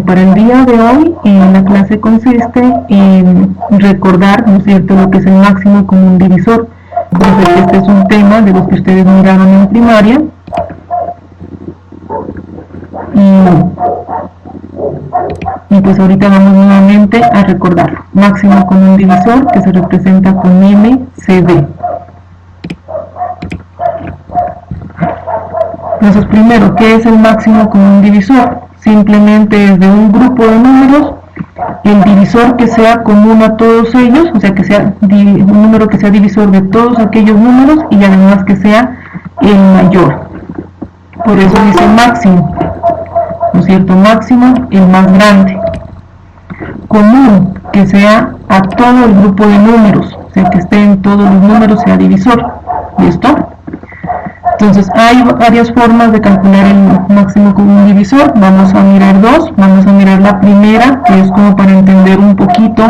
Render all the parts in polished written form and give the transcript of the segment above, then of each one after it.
para el día de hoy, la clase consiste en recordar, ¿no es cierto?, lo que es el máximo común divisor. Entonces, este es un tema de los que ustedes miraron en primaria. Y pues ahorita vamos nuevamente a recordar. Máximo común divisor, que se representa con MCD. Entonces, primero, ¿qué es el máximo común divisor? Simplemente es de un grupo de números el divisor que sea común a todos ellos, o sea, que sea un número que sea divisor de todos aquellos números y además que sea el mayor. Por eso dice máximo, ¿no es cierto? Máximo, el más grande. Común, que sea a todo el grupo de números, o sea, que esté en todos los números, sea divisor. ¿Listo? Entonces, hay varias formas de calcular el máximo común divisor. Vamos a mirar dos. Vamos a mirar la primera, que es como para entender un poquito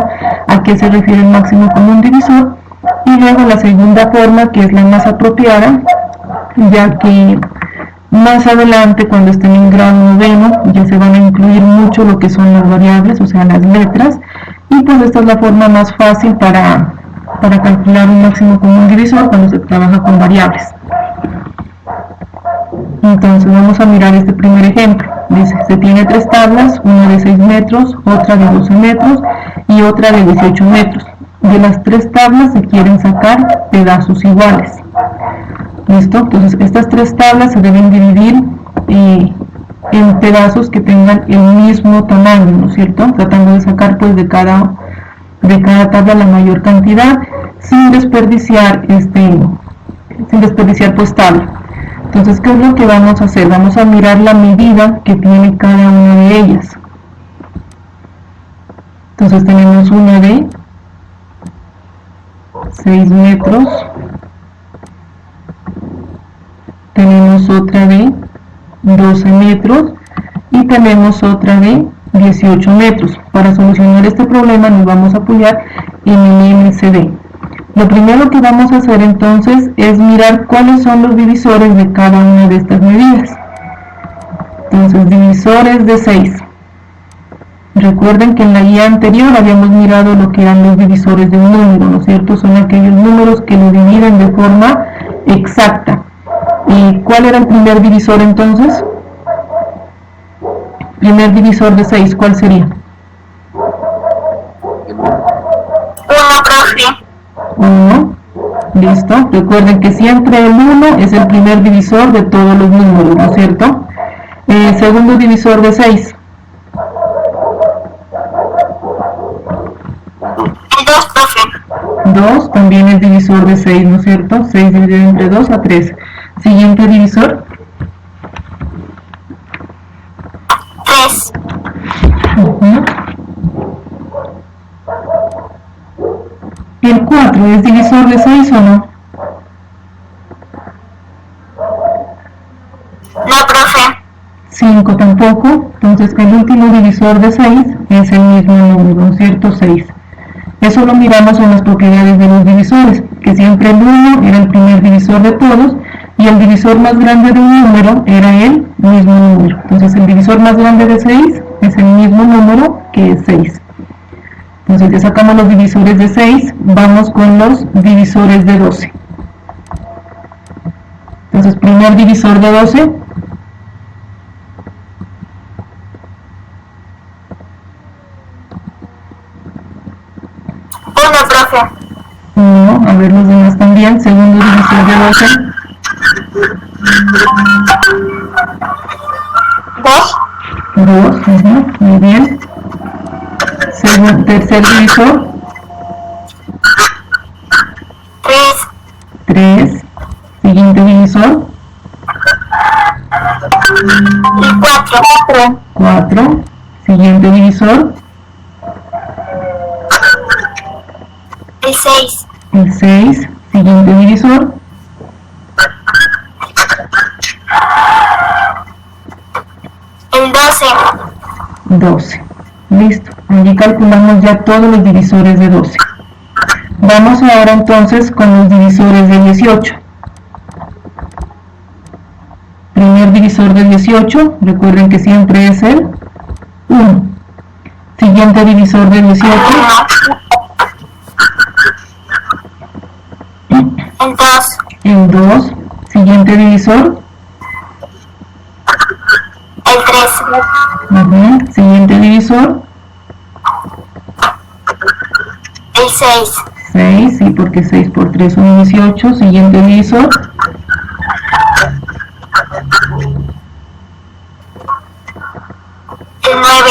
a qué se refiere el máximo común divisor. Y luego la segunda forma, que es la más apropiada, ya que más adelante, cuando estén en grado noveno, ya se van a incluir mucho lo que son las variables, o sea, las letras. Y pues esta es la forma más fácil para calcular un máximo común divisor cuando se trabaja con variables. Entonces vamos a mirar este primer ejemplo. Dice, se tiene tres tablas, una de 6 metros, otra de 12 metros y otra de 18 metros. De las tres tablas se quieren sacar pedazos iguales. ¿Listo? Entonces estas tres tablas se deben dividir en pedazos que tengan el mismo tamaño, ¿no es cierto? Tratando de sacar pues de cada tabla la mayor cantidad sin desperdiciar pues tabla. Entonces, ¿qué es lo que vamos a hacer? Vamos a mirar la medida que tiene cada una de ellas. Entonces tenemos una de 6 metros, tenemos otra de 12 metros y tenemos otra de 18 metros. Para solucionar este problema nos vamos a apoyar en el MCD. Lo primero que vamos a hacer entonces es mirar cuáles son los divisores de cada una de estas medidas. Entonces, divisores de 6. Recuerden que en la guía anterior habíamos mirado lo que eran los divisores de un número, ¿no es cierto? Son aquellos números que lo dividen de forma exacta. ¿Y cuál era el primer divisor entonces? Primer divisor de 6, ¿cuál sería? 1, listo. Recuerden que siempre el 1 es el primer divisor de todos los números, ¿no es cierto? Segundo divisor de 6. 2 también es divisor de 6, ¿no es cierto? 6 dividido entre 2 a 3. Siguiente divisor. 3. ¿El 4 es divisor de 6 o no? No, profe. 5 tampoco. Entonces el último divisor de 6 es el mismo número, ¿no es cierto? 6. Eso lo miramos en las propiedades de los divisores, que siempre el 1 era el primer divisor de todos y el divisor más grande de un número era el mismo número. Entonces el divisor más grande de 6 es el mismo número que es 6. Entonces ya sacamos los divisores de 6, vamos con los divisores de 12. Entonces, primer divisor de 12. 1, profe. 1, a ver los demás también. Segundo divisor de 12. 2, muy bien. Tercer divisor. 3. Siguiente divisor. 4. Siguiente divisor. 6. 6. Siguiente divisor. 12. Listo. Allí calculamos ya todos los divisores de 12. Vamos ahora entonces con los divisores de 18. Primer divisor de 18, recuerden que siempre es el 1. siguiente divisor de 18. El 2. El 2. Siguiente divisor. El 3. Siguiente divisor. El 6. 6, sí, porque 6 por 3 son 18. Siguiente divisor. El 9.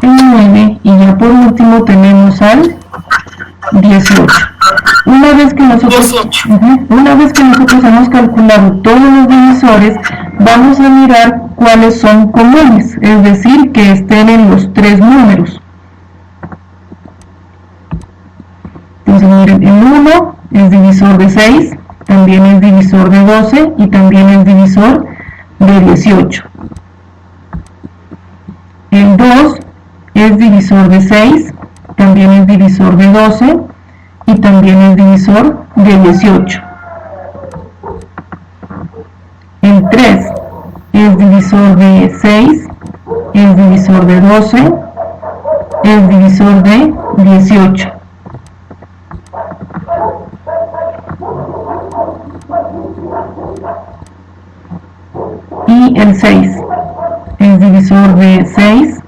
El 9. Y ya por último tenemos al 18. Una vez que nosotros hemos calculado todos los divisores, vamos a mirar cuáles son comunes, es decir, que estén en los 3 números. Entonces miren, el 1 es divisor de 6, también es divisor de 12 y también es divisor de 18. El 2 es divisor de 6, también es divisor de 12 y también es divisor de 18. El 3 es divisor de 6, es divisor de 12, es divisor de 18. Y el 6 es divisor de 6,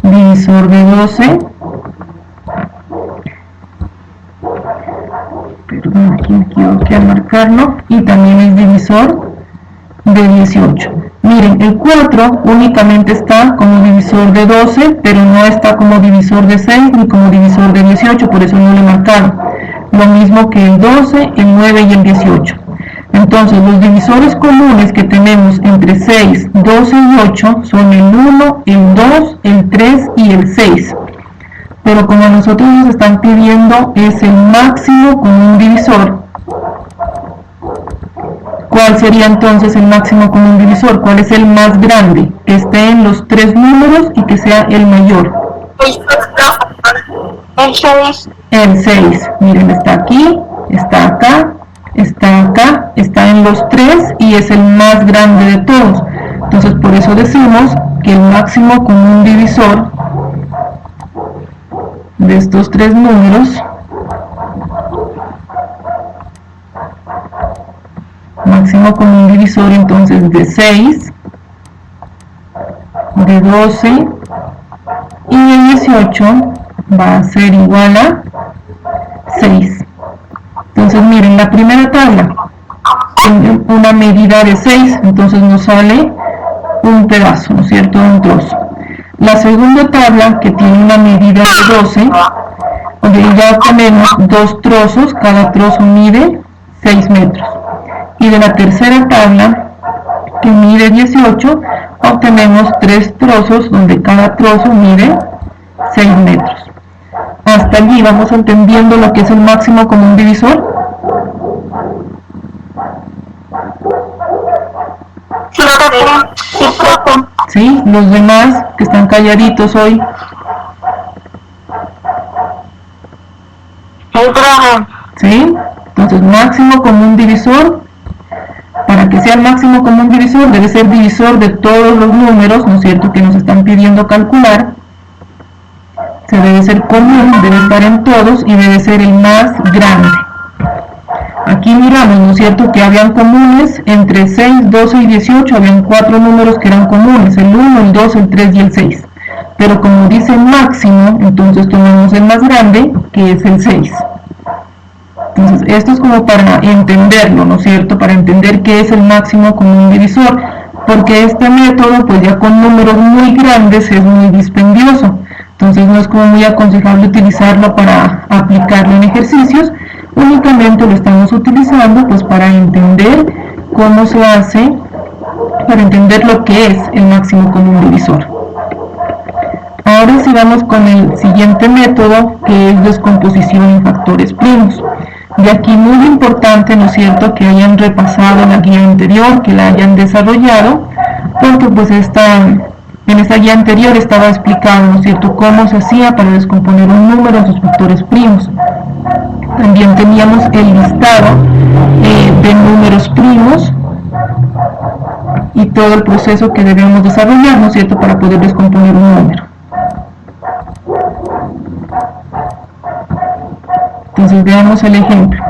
divisor de 12, perdón, aquí me equivoqué al marcarlo, y también es divisor de 18. Miren, el 4 únicamente está como divisor de 12, pero no está como divisor de 6 ni como divisor de 18, por eso no lo he marcado. Lo mismo que el 12, el 9 y el 18. Entonces, los divisores comunes que tenemos entre 6, 12 y 8 son el 1, el 2, el 3 y el 6. Pero como a nosotros nos están pidiendo es el máximo común divisor, ¿cuál sería entonces el máximo común divisor? ¿Cuál es el más grande? Que esté en los 3 números y que sea el mayor. El 6. El 6. Miren, está aquí, está acá, está acá, está en los 3 y es el más grande de todos. Entonces por eso decimos que el máximo común divisor de estos 3 números, máximo común divisor entonces de 6, de 12 y de 18 va a ser igual a 6. Entonces miren, la primera tabla tiene una medida de 6, entonces nos sale un pedazo, ¿no es cierto? Un trozo. La segunda tabla, que tiene una medida de 12, ya tenemos 2 trozos, cada trozo mide 6 metros. Y de la tercera tabla, que mide 18, obtenemos 3 trozos, donde cada trozo mide 6 metros. Hasta allí vamos entendiendo lo que es el máximo común divisor. Sí, los demás que están calladitos hoy. Sí, entonces máximo común divisor, para que sea el máximo común divisor debe ser divisor de todos los números, ¿no es cierto?, que nos están pidiendo calcular. Se debe ser común, debe estar en todos y debe ser el más grande. Aquí miramos, ¿no es cierto?, que habían comunes entre 6, 12 y 18, habían 4 números que eran comunes, el 1, el 2, el 3 y el 6. Pero como dice máximo, entonces tomamos el más grande, que es el 6. Entonces, esto es como para entenderlo, ¿no es cierto?, para entender qué es el máximo común divisor, porque este método, pues ya con números muy grandes, es muy dispendioso. Entonces no es como muy aconsejable utilizarlo para aplicarlo en ejercicios, únicamente lo estamos utilizando pues para entender cómo se hace, para entender lo que es el máximo común divisor. Ahora sigamos con el siguiente método, que es descomposición en factores primos. Y aquí muy importante, ¿no es cierto?, que hayan repasado la guía anterior, que la hayan desarrollado, porque pues en esta guía anterior estaba explicado, ¿no es cierto?, cómo se hacía para descomponer un número en sus factores primos. También teníamos el listado de números primos y todo el proceso que debemos desarrollar, ¿no es cierto?, para poder descomponer un número. Entonces veamos el ejemplo.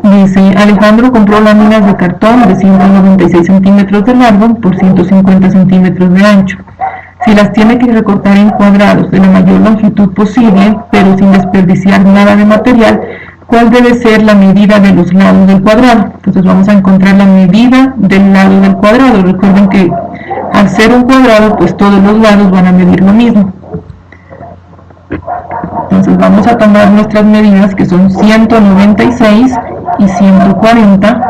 Dice, Alejandro compró láminas de cartón de 196 centímetros de largo por 150 centímetros de ancho. Si las tiene que recortar en cuadrados de la mayor longitud posible, pero sin desperdiciar nada de material, ¿cuál debe ser la medida de los lados del cuadrado? Entonces vamos a encontrar la medida del lado del cuadrado. Recuerden que al ser un cuadrado, pues todos los lados van a medir lo mismo. Entonces vamos a tomar nuestras medidas, que son 196 y 140.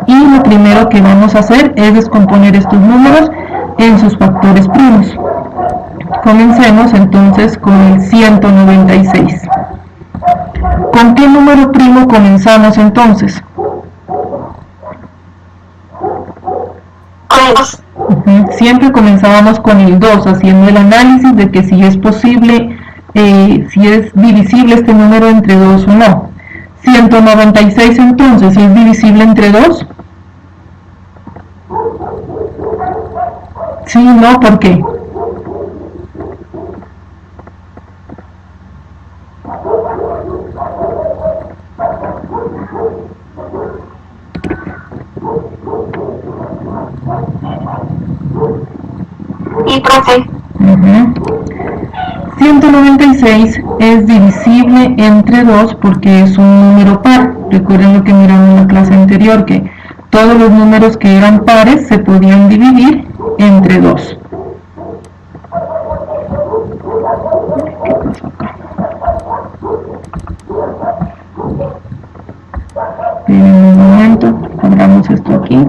Y lo primero que vamos a hacer es descomponer estos números en sus factores primos. Comencemos entonces con el 196. ¿Con qué número primo comenzamos entonces? Siempre comenzábamos con el 2, haciendo el análisis de que si es posible, si es divisible este número entre 2 o no. 196 entonces, ¿es divisible entre 2? Sí, no, ¿por qué? Sí, profe. 196 es divisible entre 2 porque es un número par. Recuerden lo que miramos en la clase anterior, que todos los números que eran pares se podían dividir entre 2. ¿Qué pasó acá? Esperen un momento, abramos esto aquí.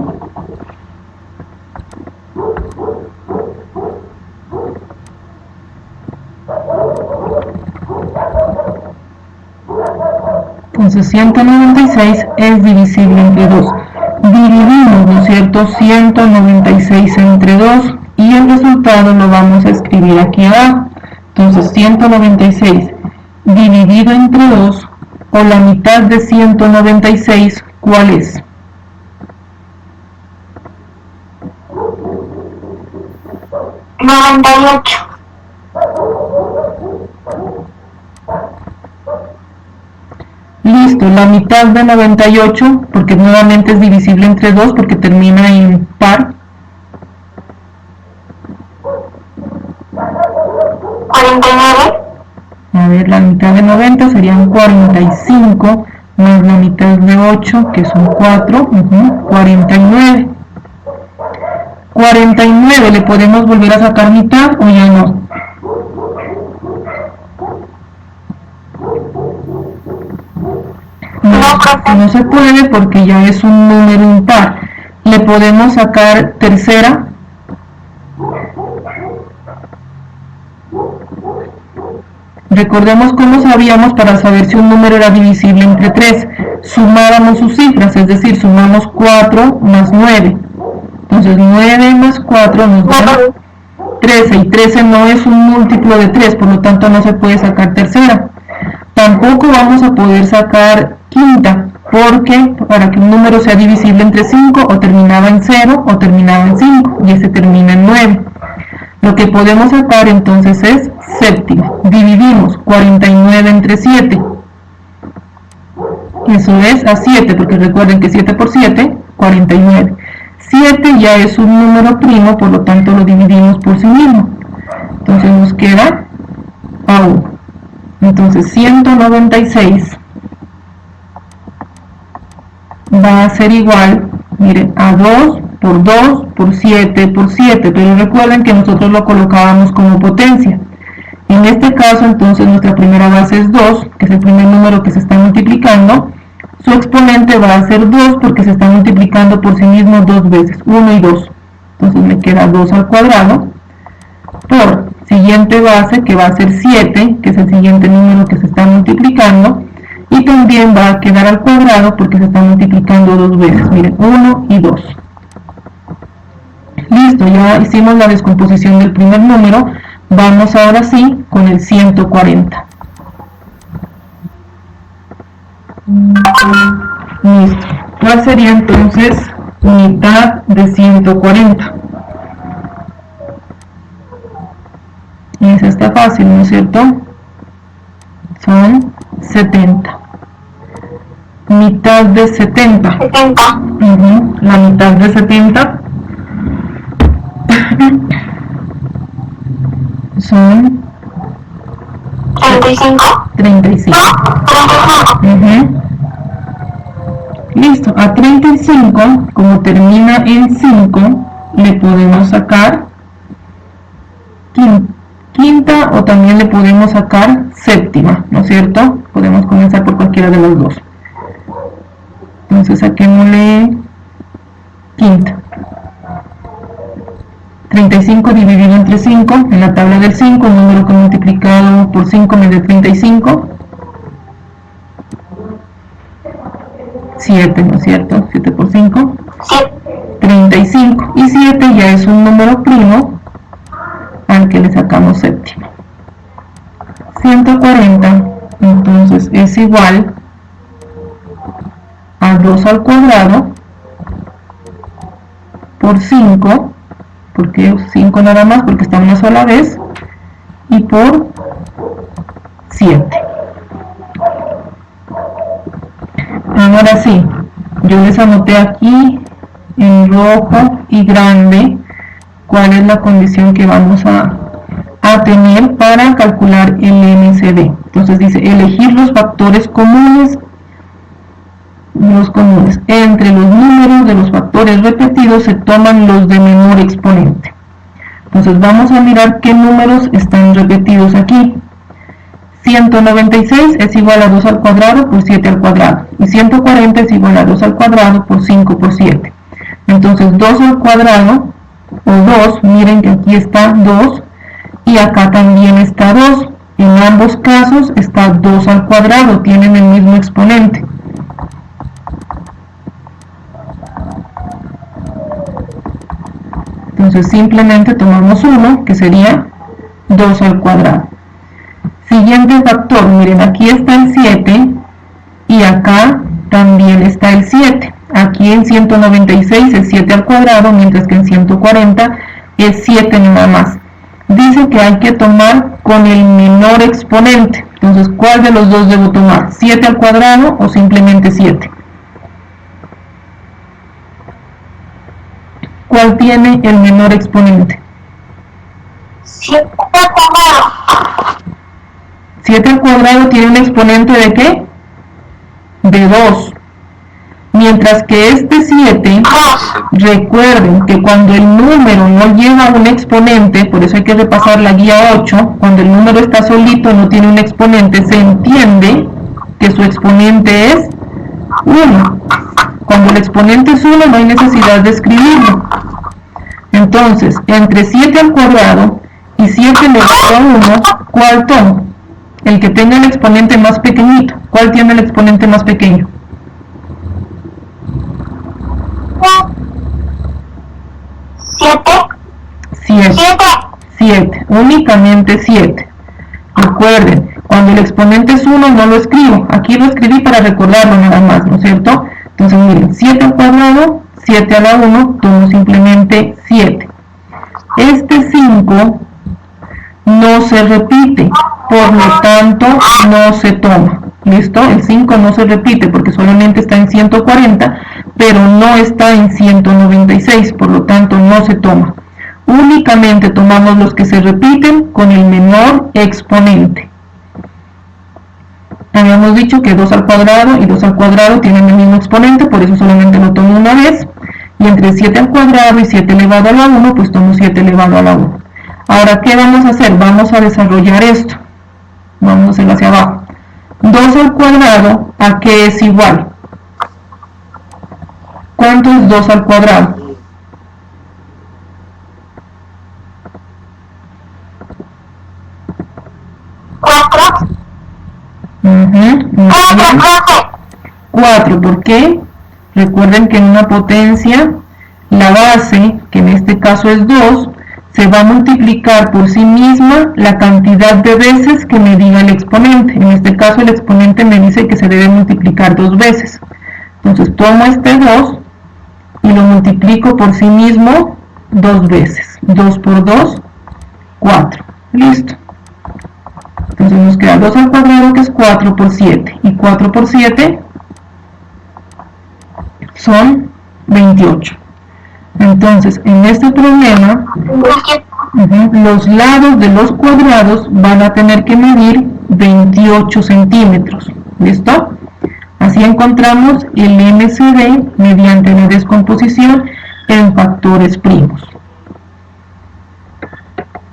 Entonces 196 es divisible entre 2. Dividimos, ¿no es cierto?, 196 entre 2 y el resultado lo vamos a escribir aquí abajo. Entonces 196 dividido entre 2, o la mitad de 196, ¿cuál es? $98. Listo, la mitad de 98, porque nuevamente es divisible entre 2 porque termina en par. 49. A ver, la mitad de 90 serían 45, más la mitad de 8, que son 4, 49. 49, ¿le podemos volver a sacar mitad o ya no? No se puede porque ya es un número impar. ¿Le podemos sacar tercera? Recordemos cómo sabíamos para saber si un número era divisible entre 3. Sumábamos sus cifras, es decir, sumamos 4 más 9. Entonces 9 más 4 nos da 13, y 13 no es un múltiplo de 3, por lo tanto no se puede sacar tercera. Tampoco vamos a poder sacar quinta, porque para que un número sea divisible entre 5, o terminaba en 0 o terminaba en 5, y ese termina en 9. Lo que podemos sacar entonces es séptima. Dividimos 49 entre 7. Eso es a 7, porque recuerden que 7 por 7, 49. 7 ya es un número primo, por lo tanto lo dividimos por sí mismo. Entonces nos queda a 1. Entonces 196 va a ser igual, miren, a 2 por 2 por 7 por 7, pero recuerden que nosotros lo colocábamos como potencia. En este caso entonces nuestra primera base es 2, que es el primer número que se está multiplicando. Su exponente va a ser 2 porque se está multiplicando por sí mismo dos veces, 1 y 2. Entonces me queda 2 al cuadrado por siguiente base, que va a ser 7, que es el siguiente número que se está multiplicando, y también va a quedar al cuadrado porque se está multiplicando dos veces, miren, 1 y 2. Listo, ya hicimos la descomposición del primer número. Vamos ahora sí con el 140. Listo. ¿Cuál sería entonces mitad de 140? Y esa está fácil, ¿no es cierto? son 70. Mitad de 70. 70. La mitad de 70 son 35. 35. 35. Listo, a 35, como termina en 5, le podemos sacar quinta o también le podemos sacar séptima, ¿no es cierto? Podemos comenzar por cualquiera de los dos. Entonces saquémosle quinta. 35 dividido entre 5, en la tabla del 5, un número que multiplicado por 5 me da 35. 7, ¿no es cierto? 7 por 5. 35. Y 7 ya es un número primo al que le sacamos séptima. 140, entonces es igual a 2 al cuadrado por 5, porque 5 nada más, porque está una sola vez, y por 7. Ahora sí, yo les anoté aquí en rojo y grande cuál es la condición que vamos a tener para calcular el MCD. Entonces dice, elegir los factores comunes, entre los números de los factores repetidos se toman los de menor exponente. Entonces vamos a mirar qué números están repetidos aquí. 196 es igual a 2 al cuadrado por 7 al cuadrado. Y 140 es igual a 2 al cuadrado por 5 por 7. Entonces 2 al cuadrado, o 2, miren que aquí está 2, y acá también está 2. En ambos casos está 2 al cuadrado, tienen el mismo exponente. Entonces simplemente tomamos 1, que sería 2 al cuadrado. Siguiente factor, miren, aquí está el 7 y acá también está el 7. Aquí en 196 es 7 al cuadrado, mientras que en 140 es 7 nada más. Dice que hay que tomar con el menor exponente. Entonces, ¿cuál de los dos debo tomar? ¿7 al cuadrado o simplemente 7? ¿Cuál tiene el menor exponente? 7 al cuadrado. 7 al cuadrado tiene un exponente ¿de qué? De 2. Mientras que este 7, recuerden que cuando el número no lleva un exponente, por eso hay que repasar la guía 8, cuando el número está solito, no tiene un exponente, se entiende que su exponente es 1. Cuando el exponente es 1 no hay necesidad de escribirlo. Entonces, entre 7 al cuadrado y 7 elevado a 1, ¿cuál tomo? El que tenga el exponente más pequeñito. ¿Cuál tiene el exponente más pequeño? 7. Únicamente 7. Recuerden, cuando el exponente es 1 no lo escribo. Aquí lo escribí para recordarlo nada más, ¿no es cierto? Entonces miren, 7 al cuadrado, 7 a la 1, tomo simplemente 7. Este 5 no se repite, por lo tanto no se toma. ¿Listo? El 5 no se repite porque solamente está en 140, pero no está en 196, por lo tanto no se toma. Únicamente tomamos los que se repiten con el menor exponente. Habíamos dicho que 2 al cuadrado y 2 al cuadrado tienen el mismo exponente, por eso solamente lo tomo una vez. Y entre 7 al cuadrado y 7 elevado a la 1, pues tomo 7 elevado a la 1. Ahora, ¿qué vamos a hacer? Vamos a desarrollar esto. Vamos a hacerlo hacia abajo. 2 al cuadrado, ¿a qué es igual? ¿Cuánto es 2 al cuadrado? ¿4? 4, ¿por qué? Recuerden que en una potencia, la base, que en este caso es 2, se va a multiplicar por sí misma la cantidad de veces que me diga el exponente. En este caso el exponente me dice que se debe multiplicar 2 veces. Entonces tomo este 2 y lo multiplico por sí mismo 2 veces. 2 por 2, 4. Listo. Entonces nos queda 2 al cuadrado, que es 4 por 7. Y 4 por 7 son 28. Entonces, en este problema, los lados de los cuadrados van a tener que medir 28 centímetros. ¿Listo? Así encontramos el MCD mediante la descomposición en factores primos.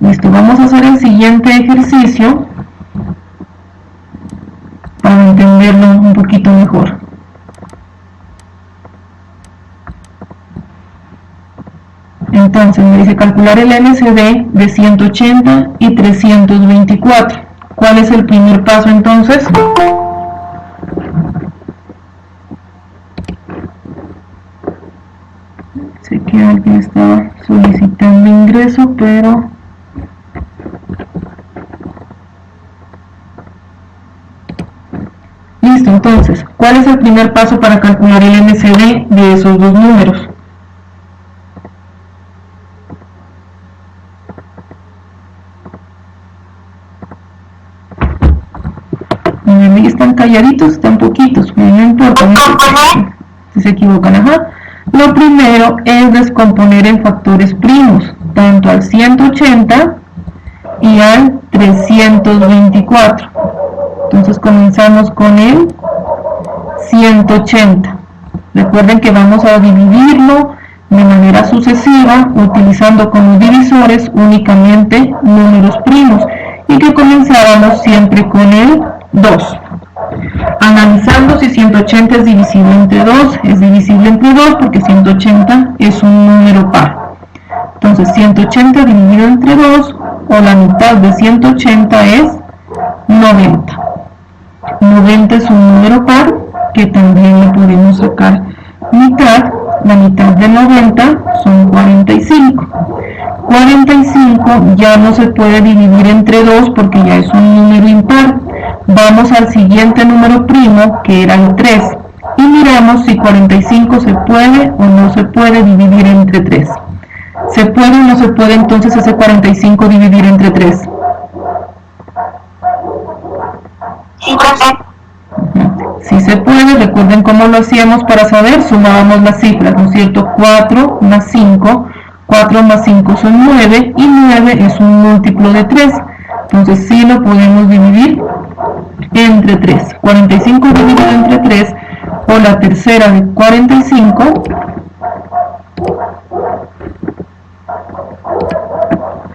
Listo, vamos a hacer el siguiente ejercicio para entenderlo un poquito mejor. Entonces me dice calcular el MCD de 180 y 324. ¿Cuál es el primer paso entonces? Sé que alguien estaba solicitando ingreso, pero listo. Entonces, ¿cuál es el primer paso para calcular el MCD de esos dos números? Están calladitos, están poquitos, pero no importa, si se equivocan. Lo primero es descomponer en factores primos, tanto al 180 y al 324. Entonces comenzamos con el 180. Recuerden que vamos a dividirlo de manera sucesiva, utilizando como divisores únicamente números primos, y que comenzábamos siempre con el 2. Analizando si 180 es divisible entre 2, es divisible entre 2 porque 180 es un número par. Entonces 180 dividido entre 2, o la mitad de 180 es 90. 90 es un número par que también le podemos sacar mitad. La mitad de 90 son 45. 45 ya no se puede dividir entre 2 porque ya es un número impar. Vamos al siguiente número primo, que era el 3, y miramos si 45 se puede o no se puede dividir entre 3. ¿Se puede o no se puede entonces ese 45 dividir entre 3? Sí se puede. Recuerden cómo lo hacíamos para saber, sumábamos las cifras, ¿no es cierto? 4 más 5, 4 más 5 son 9, y 9 es un múltiplo de 3. Entonces sí lo podemos dividir entre 3. 45 dividido entre 3, o la tercera de 45,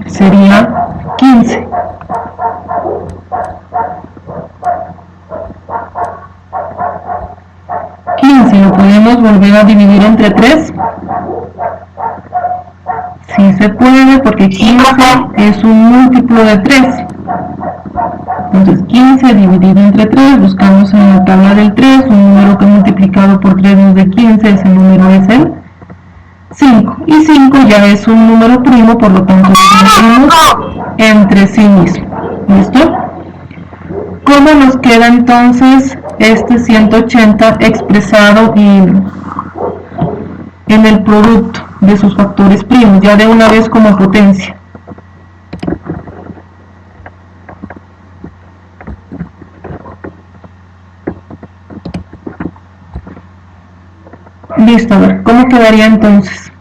sería 15. ¿Lo podemos volver a dividir entre 3? Sí se puede, porque 15 es un múltiplo de 3. Entonces 15 dividido entre 3, buscamos en la tabla del 3, un número que multiplicado por 3 nos dé 15, ese número es el 5. Y 5 ya es un número primo, por lo tanto lo dividimos entre sí mismo. ¿Listo? ¿Cómo nos queda entonces este 180 expresado en el producto de sus factores primos, ya de una vez como potencia? Listo, a ver, ¿cómo quedaría entonces?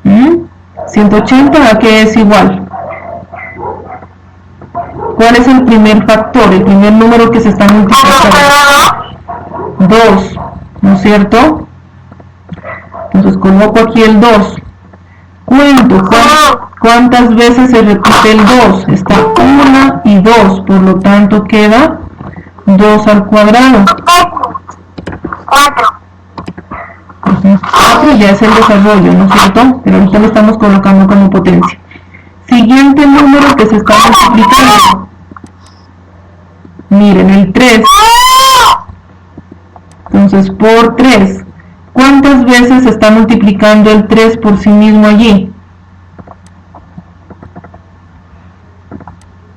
¿Mm? 180 a qué es igual. ¿Cuál es el primer factor, el primer número que se está multiplicando? 2, ¿no es cierto? Entonces coloco aquí el 2. Cuento cuántas veces se repite el 2. Está 1 y 2, por lo tanto queda 2 al cuadrado. 4 ya es el desarrollo, ¿no es cierto? Pero ahorita lo estamos colocando como potencia. Siguiente número que se está multiplicando. Miren, el 3. Entonces, por 3. ¿Cuántas veces se está multiplicando el 3 por sí mismo allí?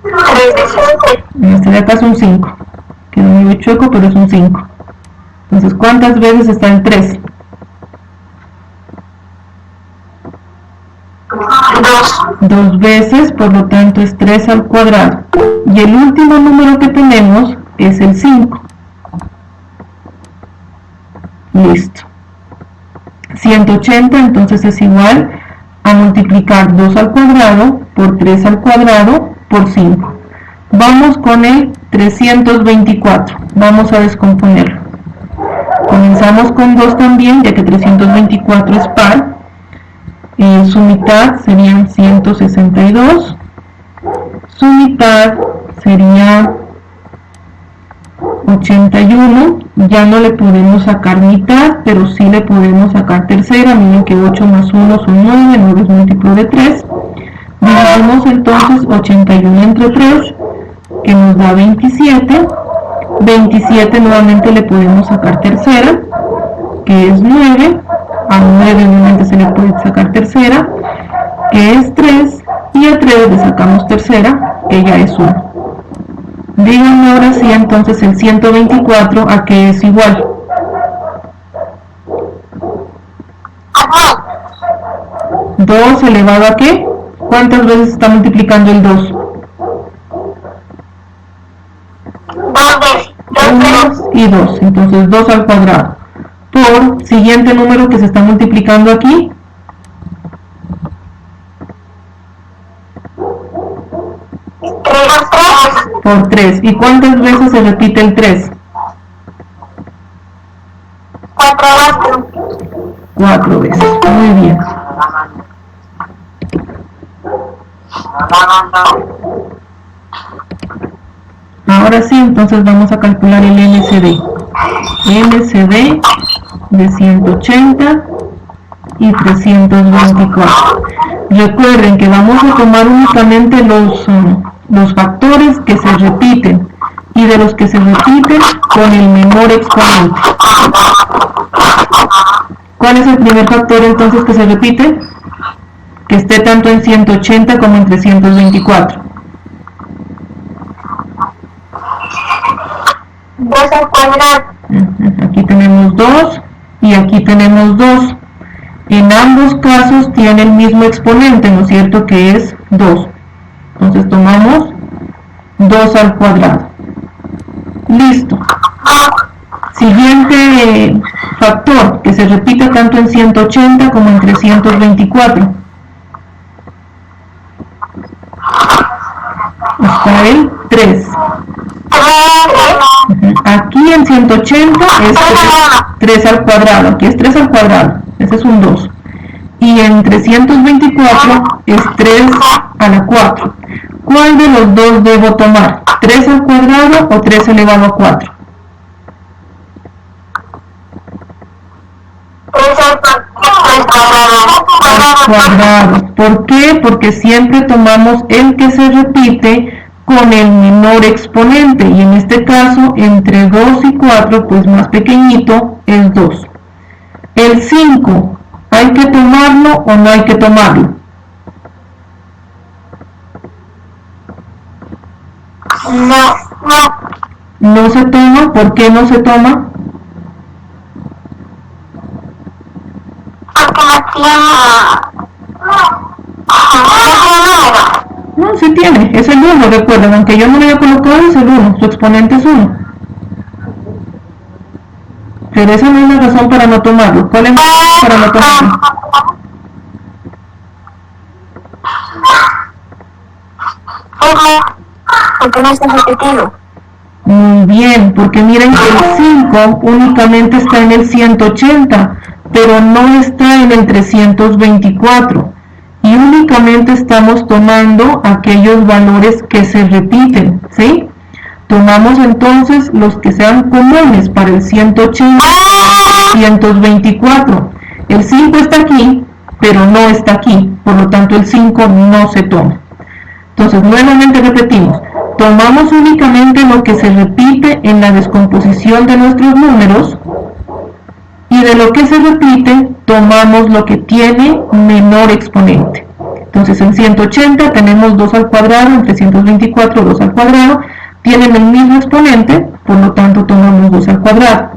3. En este de acá es un 5. Quedó medio chueco, pero es un 5. Entonces, ¿cuántas veces está el 3? 2 veces, por lo tanto es 3 al cuadrado. Y el último número que tenemos es el 5. Listo. 180 entonces es igual a multiplicar 2 al cuadrado por 3 al cuadrado por 5. Vamos con el 324. Vamos a descomponerlo. Comenzamos con 2 también, ya que 324 es par. Su mitad serían 162. Su mitad sería 81. Ya no le podemos sacar mitad, pero sí le podemos sacar tercera. Miren que 8 más 1 son 9, 9 es múltiplo de 3. Dividimos entonces 81 entre 3, que nos da 27. 27 nuevamente le podemos sacar tercera, que es 9. A 9 nuevamente se le puede sacar tercera, que es 3. Y a 3 le sacamos tercera, que ya es 1. Díganme ahora sí entonces el 124 a qué es igual. ¿2 elevado a qué? ¿Cuántas veces está multiplicando el 2? 1 y 2, entonces 2 al cuadrado. Por siguiente número que se está multiplicando aquí. Por 3. ¿Y cuántas veces se repite el 3? 4 veces. Muy bien. Ahora sí, entonces vamos a calcular el LCD. LCD de 180 y 324. Recuerden que vamos a tomar únicamente los factores que se repiten y de los que se repiten con el menor exponente. ¿Cuál es el primer factor entonces que se repite? Que esté tanto en 180 como en 324. 2 al cuadrado. Aquí tenemos 2 y aquí tenemos 2. En ambos casos tiene el mismo exponente, ¿no es cierto? Que es 2. Entonces tomamos 2 al cuadrado. Listo. Siguiente factor que se repite tanto en 180 como en 324. Está el 3. Aquí en 180 es 3 al cuadrado. Aquí es 3 al cuadrado. Ese es un 2. Y en 324 es 3 a la 4. ¿Cuál de los dos debo tomar? ¿3 al cuadrado o 3 elevado a 4? 3 al cuadrado. ¿Por qué? Porque siempre tomamos el que se repite con el menor exponente, y en este caso entre 2 y 4 pues más pequeñito es 2. El 5, ¿hay que tomarlo o no hay que tomarlo? No se toma. ¿Por qué no se toma? Porque no tiene. No, sí tiene, es el 1, recuerden, aunque yo no lo haya colocado, es el 1, su exponente es 1. Pero esa no es la razón para no tomarlo. ¿Cuál es la razón para no tomarlo? Porque no está repetido. Muy bien, porque miren que el 5 únicamente está en el 180, pero no está en el 324. Y únicamente estamos tomando aquellos valores que se repiten, ¿sí? Tomamos entonces los que sean comunes para el 180 y 124. El 5 está aquí, pero no está aquí, por lo tanto el 5 no se toma. Entonces, nuevamente repetimos, tomamos únicamente lo que se repite en la descomposición de nuestros números, y de lo que se repite, tomamos lo que tiene menor exponente. Entonces, en 180 tenemos 2 al cuadrado, en 324 2 al cuadrado, tienen el mismo exponente, por lo tanto tomamos 2 al cuadrado.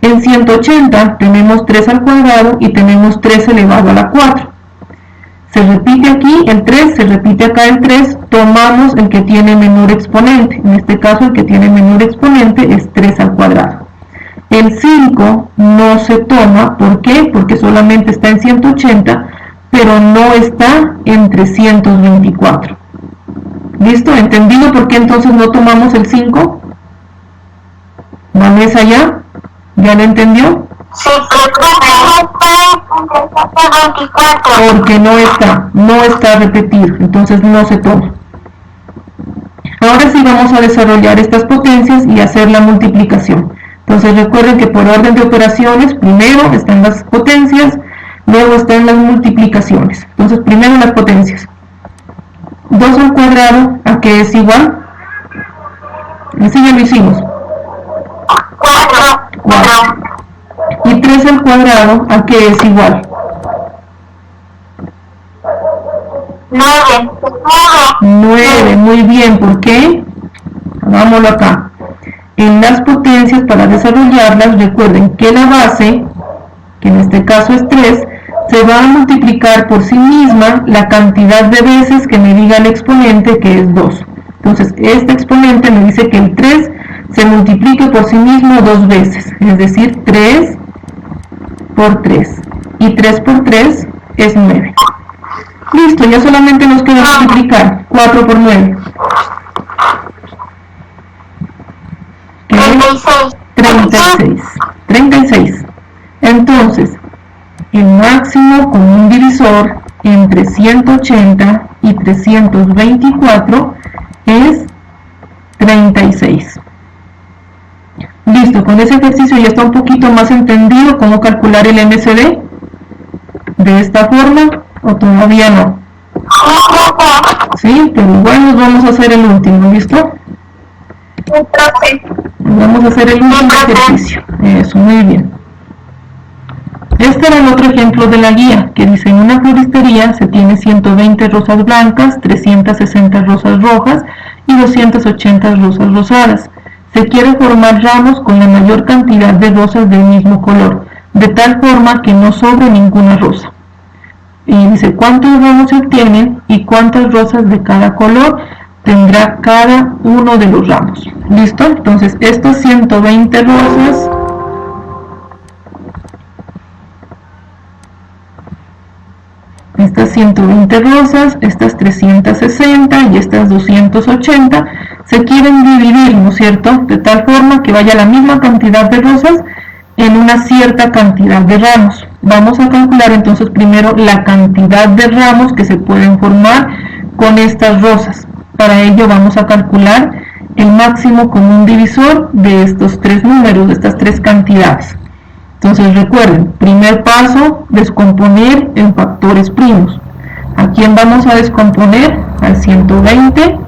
En 180 tenemos 3 al cuadrado y tenemos 3 elevado a la 4. Se repite aquí el 3, se repite acá el 3, tomamos el que tiene menor exponente. En este caso el que tiene menor exponente es 3 al cuadrado. El 5 no se toma, ¿por qué? Porque solamente está en 180, pero no está en 324. ¿Listo? ¿Entendido por qué entonces no tomamos el 5? ¿Vanessa ya? ¿Ya lo entendió? Sí, Porque no está a repetir, entonces no se toma. Ahora sí vamos a desarrollar estas potencias y hacer la multiplicación. Entonces recuerden que por orden de operaciones, primero están las potencias, luego están las multiplicaciones. Entonces primero las potencias. 2 al cuadrado, ¿a qué es igual? Así ya lo hicimos. 4. Y 3 al cuadrado, ¿a qué es igual? 9, muy bien, ¿por qué? Hagámoslo acá. En las potencias, para desarrollarlas, recuerden que la base, que en este caso es 3, se va a multiplicar por sí misma la cantidad de veces que me diga el exponente, que es 2. Entonces, este exponente me dice que el 3 se multiplique por sí mismo 2 veces, es decir, 3 por 3. Y 3 por 3 es 9. Listo, ya solamente nos queda multiplicar 4 por 9. ¿Qué es? 36. Entonces, el máximo común divisor entre 180 y 324 es 36. Listo, con ese ejercicio ya está un poquito más entendido cómo calcular el MCD. De esta forma, o todavía no. Sí, pero igual nos vamos a hacer el último, ¿listo? Vamos a hacer el último ejercicio. Eso, muy bien. Este era el otro ejemplo de la guía, que dice: en una floristería se tiene 120 rosas blancas, 360 rosas rojas y 280 rosas rosadas. Se quiere formar ramos con la mayor cantidad de rosas del mismo color, de tal forma que no sobre ninguna rosa. Y dice cuántos ramos se obtienen y cuántas rosas de cada color tendrá cada uno de los ramos. ¿Listo? Entonces, estas 120 rosas estas 360 y estas 280 se quieren dividir, ¿no es cierto? De tal forma que vaya la misma cantidad de rosas en una cierta cantidad de ramos. Vamos a calcular entonces primero la cantidad de ramos que se pueden formar con estas rosas. Para ello vamos a calcular el máximo común divisor de estos tres números, de estas tres cantidades. Entonces recuerden, primer paso, descomponer en factores primos. ¿A quién vamos a descomponer? Al 120,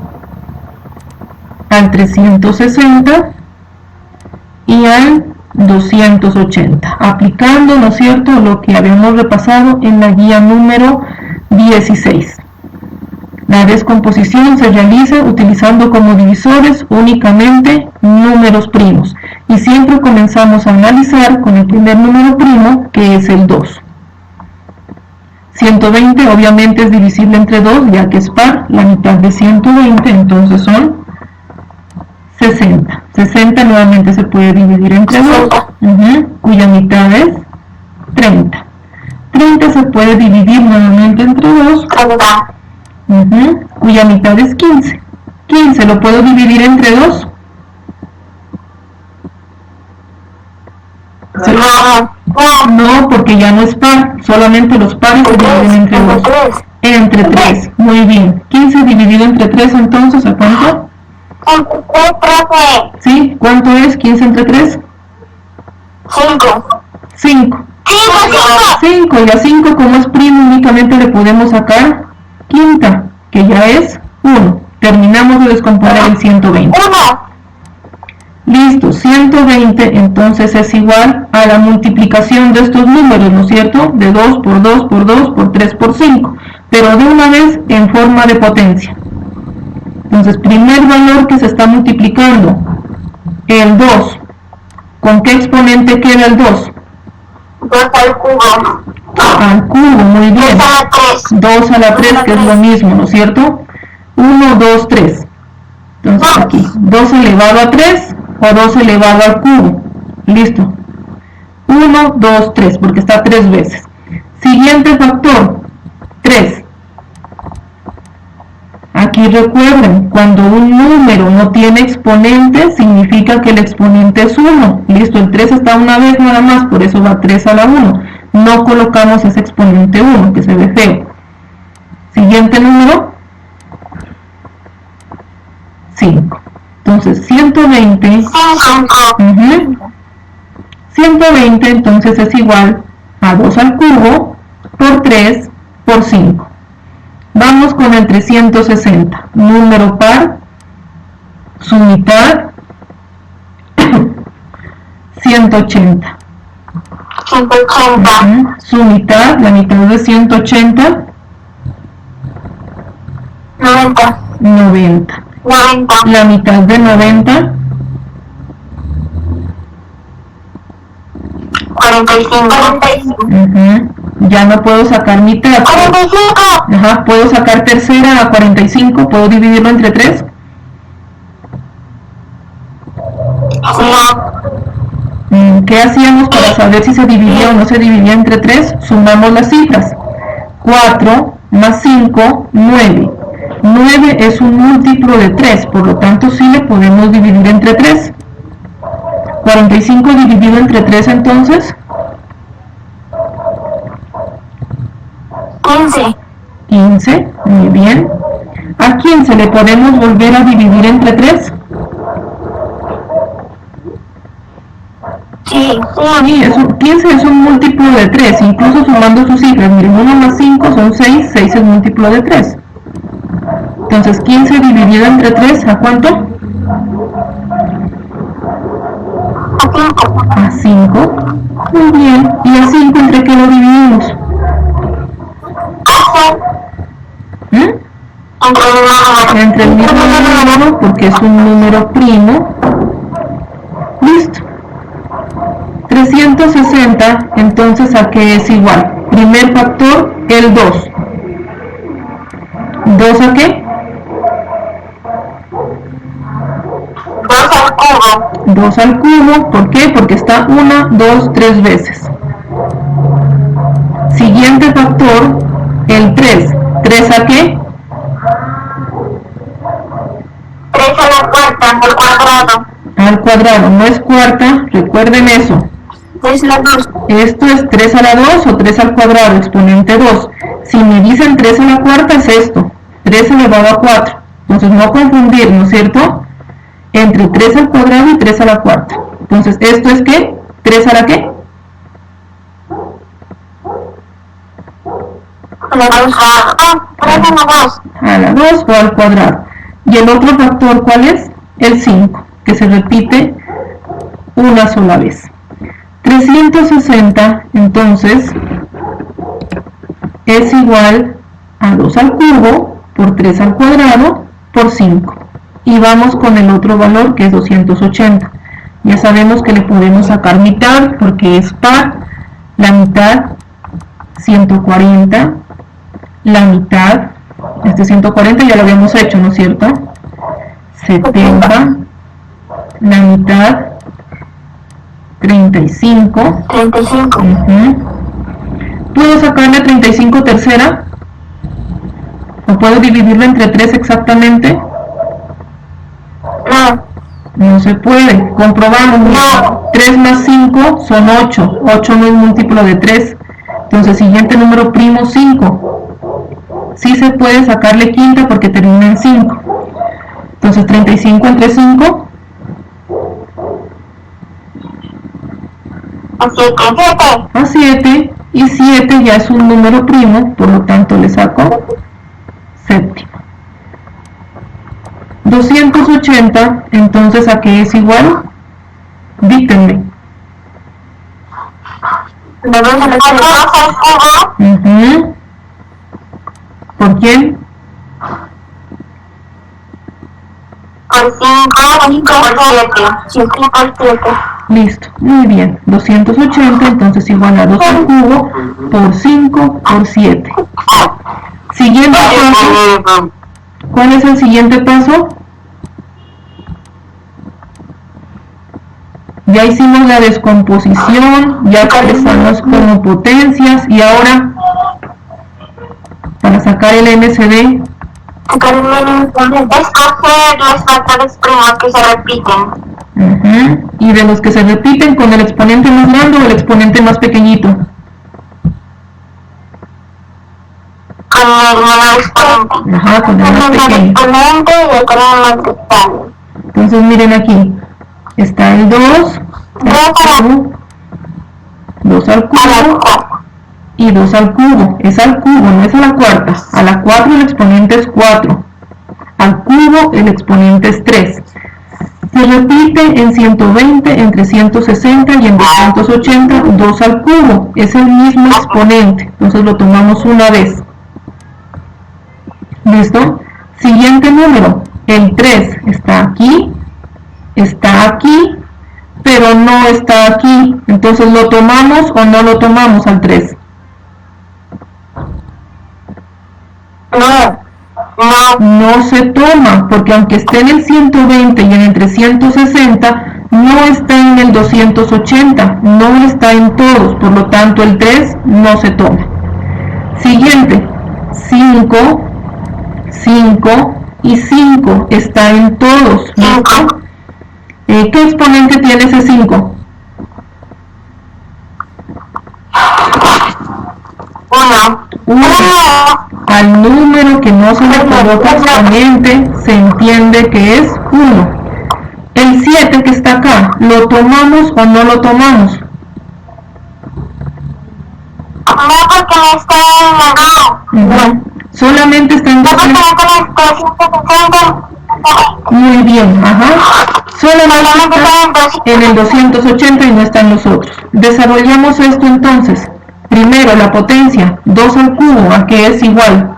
al 360 y al 280, aplicando, ¿no es cierto?, lo que habíamos repasado en la guía número 16. La descomposición se realiza utilizando como divisores únicamente números primos y siempre comenzamos a analizar con el primer número primo, que es el 2. 120 obviamente es divisible entre 2, ya que es par, la mitad de 120, entonces son 60. 60 nuevamente se puede dividir entre 2, cuya mitad es 30. 30 se puede dividir nuevamente entre 2, cuya mitad es 15. 15 lo puedo dividir entre 2. No, porque ya no es par, solamente los pares se dividen entre 2. Entre 3, muy bien. 15 dividido entre 3, entonces, ¿a cuánto? ¿Sí? ¿Cuánto es 15 entre 3? 5. 5, y a 5 como es primo únicamente le podemos sacar quinta, que ya es 1. Terminamos de descomponer el 120. Listo, 120 entonces es igual a la multiplicación de estos números, ¿no es cierto? De 2 por 2 por 2 por 3 por 5, pero de una vez en forma de potencia. Entonces, primer valor que se está multiplicando, el 2. ¿Con qué exponente queda el 2? 2 al cubo. al cubo, muy bien. 2 a la 3. 2 a la 3, que es lo mismo, ¿no es cierto? 1, 2, 3. Entonces aquí, 2 elevado a 3 o 2 elevado al cubo. Listo. 1, 2, 3, porque está 3 veces. Siguiente factor, 3. Aquí recuerden, cuando un número no tiene exponente, significa que el exponente es 1. Listo, el 3 está una vez nada más, por eso va 3 a la 1. No colocamos ese exponente 1, que se ve feo. Siguiente número, 5. Entonces, 120. 120 entonces es igual a 2 al cubo por 3 por 5. Vamos con el 360. Número par, su mitad, 180. 180. Su mitad, la mitad de 180, 90. 90. 90. La mitad de 90, 45. 45. Ya no puedo sacar mitad. 45. Puedo sacar tercera a 45, puedo dividirlo entre 3. ¿Qué hacíamos para saber si se dividía o no se dividía entre 3? Sumamos las cifras. 4 más 5, 9. 9 es un múltiplo de 3, por lo tanto sí le podemos dividir entre 3. 45 dividido entre 3 entonces. 15. 15, muy bien. ¿A 15 le podemos volver a dividir entre 3? Sí. Sí, 15 es un múltiplo de 3, incluso sumando sus cifras. Miren, 1 más 5 son 6, 6 es múltiplo de 3. Entonces, 15 dividido entre 3, ¿a cuánto? A 5. Muy bien. ¿Y a 5 entre qué lo dividimos? Entre el mismo número, porque es un número primo. Listo. 360, entonces ¿a qué es igual? Primer factor, el 2. ¿2 a qué? 2 al cubo. 2 al cubo, ¿por qué? Porque está 1, 2, 3 veces. Siguiente factor, el 3. ¿3 a qué? 3 a la cuarta, al cuadrado. Al cuadrado, no es cuarta, recuerden eso. Es la 2. Esto es 3 a la 2 o 3 al cuadrado, exponente 2. Si me dicen 3 a la cuarta es esto, 3 elevado a 4. Entonces no confundir, ¿no es cierto? Entre 3 al cuadrado y 3 a la cuarta. Entonces, ¿esto es qué? ¿3 a la qué? A la 2. 3 a la 2. A la 2 o al cuadrado. Y el otro factor, ¿cuál es? El 5, que se repite una sola vez. 360, entonces, es igual a 2 al cubo por 3 al cuadrado por 5. Y vamos con el otro valor, que es 280. Ya sabemos que le podemos sacar mitad porque es par. La mitad, 140. La mitad, este 140 ya lo habíamos hecho, ¿no es cierto? 70. La mitad, 35. 35. ¿Puedo sacarle 35 tercera? ¿O puedo dividirlo entre 3 exactamente? No. No se puede. Comprobamos. No. 3 más 5 son 8. 8 no es múltiplo de 3. Entonces, siguiente número primo, 5. Sí se puede sacarle quinta porque termina en 5. Entonces, 35 entre 5. A 7. A 7. Y 7 ya es un número primo, por lo tanto le saco séptimo. 280, entonces ¿a qué es igual? Díctenme. 2 al cubo. ¿Por quién? Por 5. 5 por 7. 5 por 7. Listo, muy bien. 280 entonces igual a 2 al cubo por 5 por 7. Siguiente paso. ¿Cuál es el siguiente paso? Ya hicimos la descomposición, ya expresamos como potencias y ahora para sacar el MCD escoger los factores primos que se repiten. Y de los que se repiten, con el exponente más grande o el exponente más pequeñito. Con el menor exponente. Ajá, con el más pequeño. Exponente y el más grande. Entonces miren aquí, está el 2, 2 al cubo y 2 al cubo. Es al cubo, no es a la cuarta. A la 4 el exponente es 4. Al cubo el exponente es 3. Se repite en 120, en 360 y en 280, 2 al cubo. Es el mismo exponente, entonces lo tomamos una vez. ¿Listo? Siguiente número, el 3 está aquí, pero no está aquí. Entonces, ¿lo tomamos o no lo tomamos al 3? No se toma, porque aunque esté en el 120 y en el 360, no está en el 280, no está en todos, por lo tanto el 3 no se toma. Siguiente, 5, 5 y 5 está en todos. ¿Listo? ¿Qué exponente tiene ese 5? 1. Al número que no se le coloca exponente se entiende que es 1. El 7 que está acá, ¿lo tomamos o no lo tomamos? No, porque no está en la No. Solamente está en 260. Muy bien, solamente está en el 280 y no está en los otros. Desarrollamos esto entonces. Primero la potencia, 2 al cubo, ¿a qué es igual?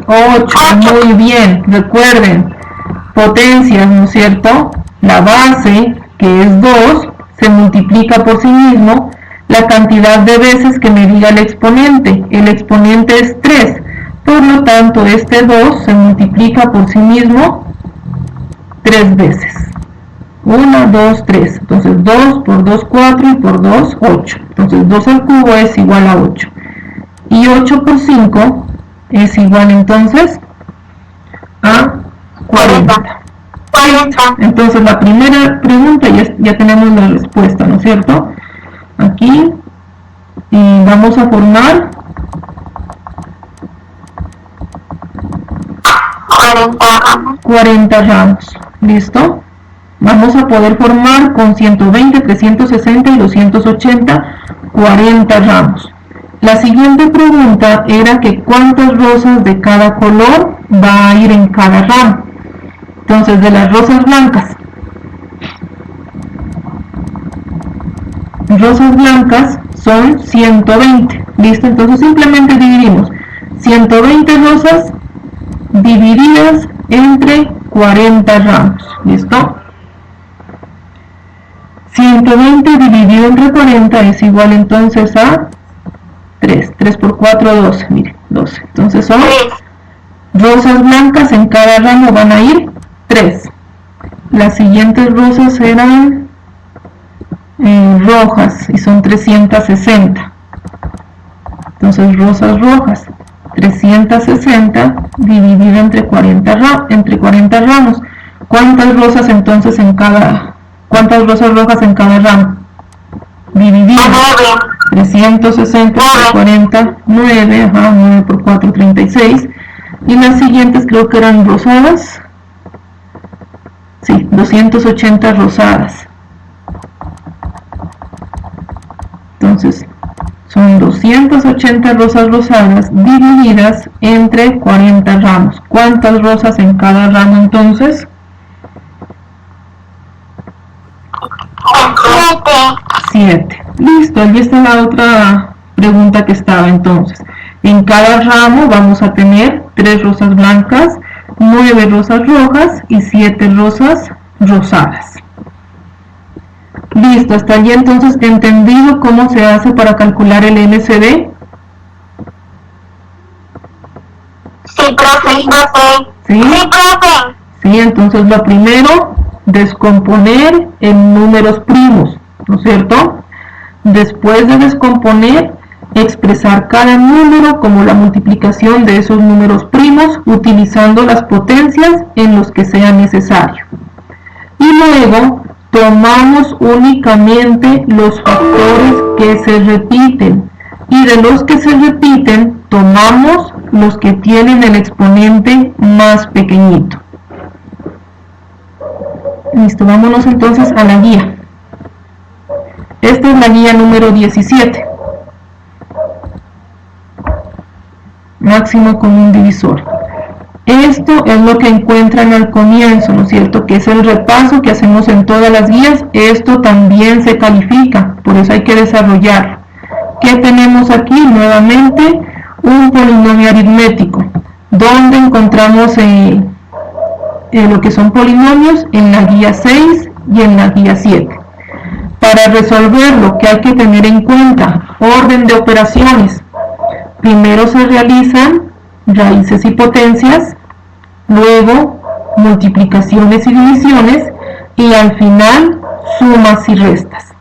8, muy bien. Recuerden, potencias, ¿no es cierto? La base, que es 2, se multiplica por sí mismo la cantidad de veces que me diga el exponente. El exponente es 3. Por lo tanto, este 2 se multiplica por sí mismo 3 veces. 1, 2, 3. Entonces 2 por 2, 4 y por 2, 8. Entonces 2 al cubo es igual a 8. Y 8 por 5 es igual entonces a 40. Entonces la primera pregunta ya tenemos la respuesta, ¿no es cierto? Aquí y vamos a formar 40 ramos. ¿Listo? Vamos a poder formar con 120, 360 y 280 40 ramos. La siguiente pregunta era que cuántas rosas de cada color va a ir en cada ramo. Entonces, de las rosas blancas son 120. ¿Listo? Entonces simplemente dividimos 120 rosas divididas entre 40 ramos. ¿Listo? 120 dividido entre 40 es igual entonces a 3. 3 por 4, 12. Miren, 12. Entonces son rosas blancas en cada ramo van a ir 3. Las siguientes rosas serán rojas y son 360. Entonces rosas rojas 360 dividido entre 40 ramos. ¿Cuántas rosas entonces en cada cuántas rosas rojas en cada ramo? Dividido 360 por 40, 9, 9 por 4, 36. Y las siguientes creo que eran rosadas. Sí, 280 rosadas. Entonces, son 280 rosas rosadas divididas entre 40 ramos. ¿Cuántas rosas en cada ramo entonces? 7. Listo, ahí está la otra pregunta que estaba entonces. En cada ramo vamos a tener 3 rosas blancas, 9 rosas rojas y 7 rosas rosadas. Listo, hasta allí entonces entendido cómo se hace para calcular el MCD. Sí, profe, ¿Sí? Sí, profe. Sí, entonces lo primero, descomponer en números primos, ¿no es cierto? Después de descomponer, expresar cada número como la multiplicación de esos números primos utilizando las potencias en los que sea necesario. Y luego tomamos únicamente los factores que se repiten y de los que se repiten tomamos los que tienen el exponente más pequeñito. Listo, vámonos entonces a la guía. Esta es la guía número 17. Máximo común divisor. Esto es lo que encuentran al comienzo, ¿no es cierto? Que es el repaso que hacemos en todas las guías. Esto también se califica, por eso hay que desarrollarlo. ¿Qué tenemos aquí? Nuevamente, un polinomio aritmético, donde encontramos lo que son polinomios en la guía 6 y en la guía 7. Para resolverlo, ¿qué hay que tener en cuenta? Orden de operaciones. Primero se realizan raíces y potencias, luego multiplicaciones y divisiones y al final sumas y restas.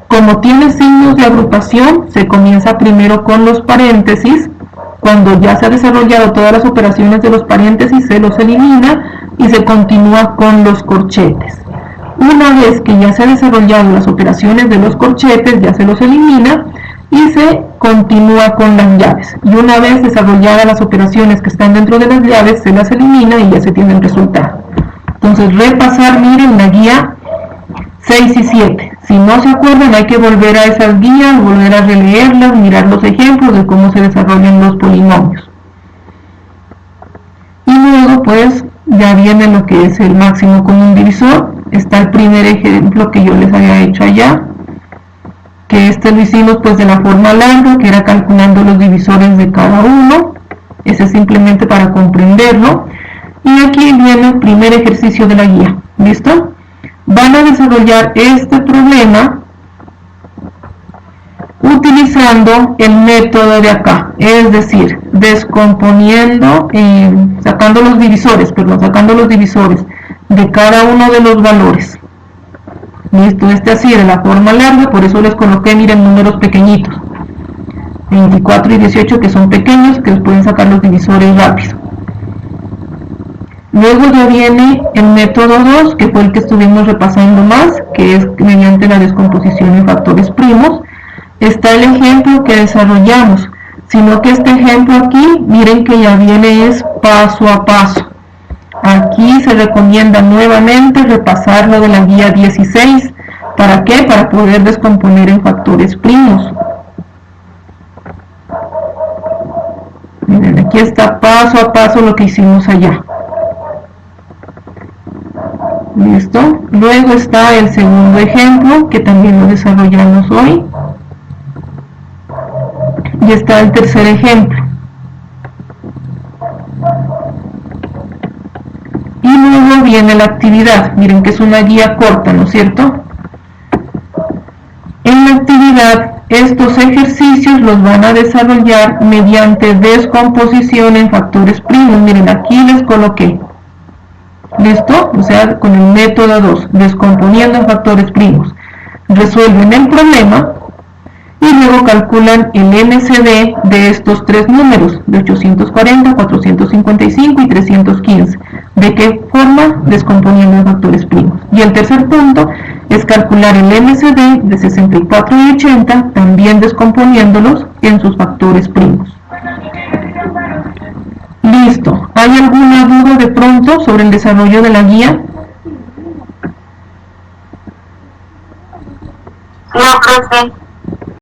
Como tiene signos de agrupación, se comienza primero con los paréntesis. Cuando ya se han desarrollado todas las operaciones de los paréntesis, se los elimina y se continúa con los corchetes. Una vez que ya se han desarrollado las operaciones de los corchetes, ya se los elimina y se continúa con las llaves. Y una vez desarrolladas las operaciones que están dentro de las llaves, se las elimina y ya se tiene el resultado. Entonces, repasar, miren, la guía 6 y 7. Si no se acuerdan, hay que volver a esas guías, volver a releerlas, mirar los ejemplos de cómo se desarrollan los polinomios. Y luego, pues, ya viene lo que es el máximo común divisor. Está el primer ejemplo que yo les había hecho allá, que este lo hicimos pues de la forma larga, que era calculando los divisores de cada uno. Ese es simplemente para comprenderlo. Y aquí viene el primer ejercicio de la guía. ¿Listo? Van a desarrollar este problema utilizando el método de acá, es decir, descomponiendo, sacando los divisores de cada uno de los valores. Listo, así de la forma larga, por eso les coloqué, miren, números pequeñitos, 24 y 18, que son pequeños, que les pueden sacar los divisores rápido. Luego ya viene el método 2, que fue el que estuvimos repasando más, que es mediante la descomposición en factores primos. Está el ejemplo que desarrollamos, sino que este ejemplo aquí, miren que ya viene es paso a paso. Aquí se recomienda nuevamente repasar lo de la guía 16. ¿Para qué? Para poder descomponer en factores primos. Miren, aquí está paso a paso lo que hicimos allá. ¿Listo? Luego está el segundo ejemplo, que también lo desarrollamos hoy. Y está el tercer ejemplo. Y luego viene la actividad. Miren que es una guía corta, ¿no es cierto? En la actividad, estos ejercicios los van a desarrollar mediante descomposición en factores primos. Miren, aquí les coloqué. ¿Listo? O sea, con el método 2, descomponiendo en factores primos. Resuelven el problema y luego calculan el MCD de estos tres números, de 840, 455 y 315. ¿De qué forma? Descomponiendo en factores primos. Y el tercer punto es calcular el MCD de 64 y 80, también descomponiéndolos en sus factores primos. Listo. ¿Hay alguna duda de pronto sobre el desarrollo de la guía? No, profe.